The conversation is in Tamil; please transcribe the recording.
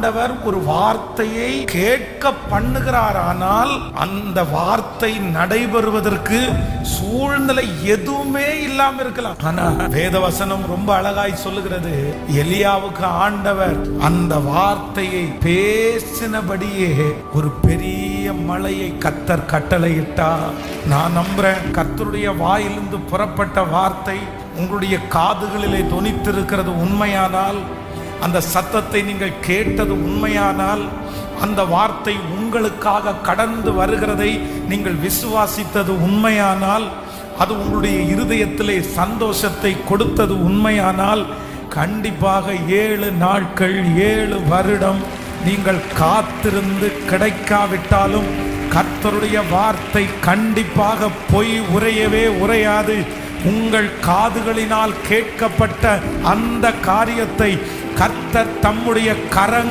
ஆண்டவர் ஒரு வார்த்தையை கேட்க பண்ணுகிறார், ஆனால் அந்த வார்த்தை நடைபெறுவதற்கு சூழ்நிலை எதுவுமே இல்லாம இருக்கலாம். ஆனா வேதவசனம் ரொம்ப அழகாய் சொல்லுகிறது, எலியாவுக்கு ஆண்டவர் அந்த வார்த்தையை பேசினபடியே ஒரு பெரிய மழையை கர்த்தர் கட்டளையிட்டார். நான் நம்புறேன், கர்த்தருடைய வாயிலிருந்து புறப்பட்ட வார்த்தை உங்களுடைய காதுகளிலே தொனித்திருக்கிறது உண்மையானால், அந்த சத்தத்தை நீங்கள் கேட்டது உண்மையானால், அந்த வார்த்தை உங்களுக்காக கடந்து வருகிறதை நீங்கள் விசுவாசித்தது உண்மையானால், அது உங்களுடைய இருதயத்திலே சந்தோஷத்தை கொடுத்தது உண்மையானால், கண்டிப்பாக 7 நாட்கள் 7 வருடம் நீங்கள் காத்திருந்து கிடைக்காவிட்டாலும் கர்த்தருடைய வார்த்தை கண்டிப்பாக பொய் உரையவே உரையாது. உங்கள் காதுகளினால் கேட்கப்பட்ட அந்த காரியத்தை கர்த்தர் தம்முடைய